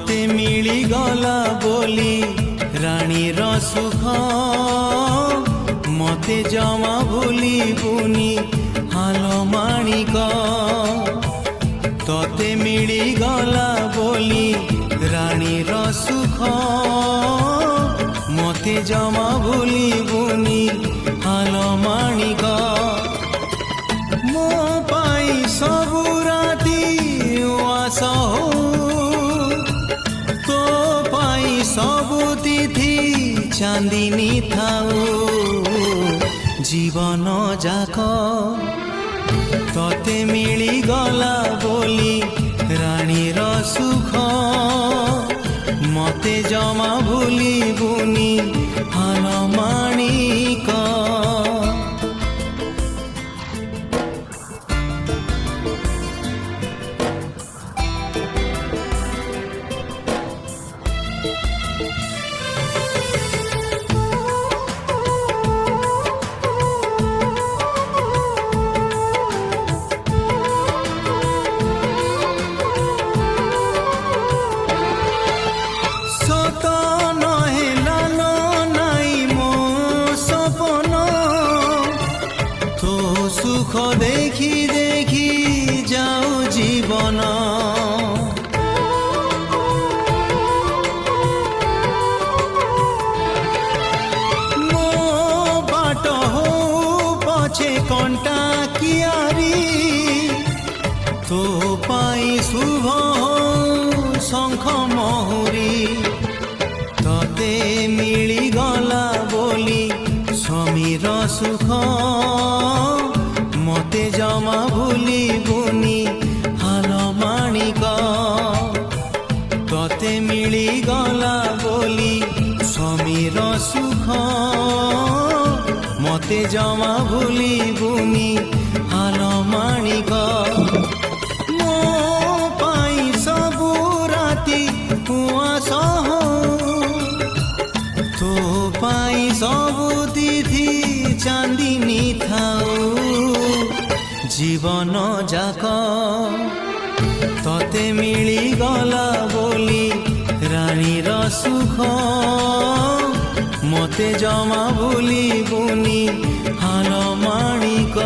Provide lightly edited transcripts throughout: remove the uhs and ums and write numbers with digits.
तोते मिली गला बोली राणीर सुख मते जमा भूली बुनी हाल माणिक तोते मिली गला बोली राणीर सुख मते जमा भूली बुनी हाल माणिक मो पाई सबु राती उआस हो तो पाई सबु तिथि चांदिनी थाऊ जीवन जाक तोते मिली गला बोली राणीर सुख मते जमा भूली बुनी हाल माणिक सुख देखी देखी जाऊ जीवन मो बाट हो पछे कंटा कियारी तो पाई शुभ शंख महुरी तते मिली गला बोली समीर सुख मते जमा भूली बुनी हाल माणिक तते मिली गला बोली समीर सुख मते जमा भूली बुनी हाल माणिक मो पाई सबु राती उआस हो तो पाई सबु तिथि चांदिनी थाऊ जीवन जाक तोते मिली गला बोली राणीर सुख मते जमा भूली बुनी हाल माणिक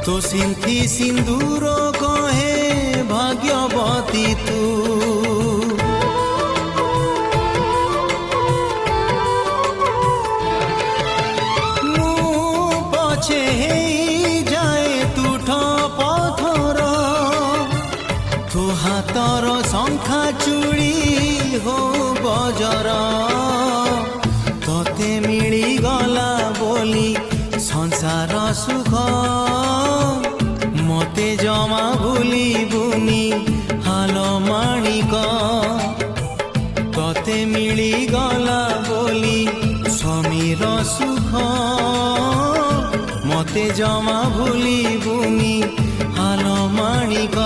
तो सिंथी सिंदूर कहे भाग्यवती तू मु पछे जाए तुठ पथर तो हाथर शंखा चूड़ी हो बजर तोते मिली गला बोली संसार सुख मते जमा भूली बुनी हाल माणिक तोते मिली गला बोली समीर सुख मते जमा भूली बुनी हाल माणिक।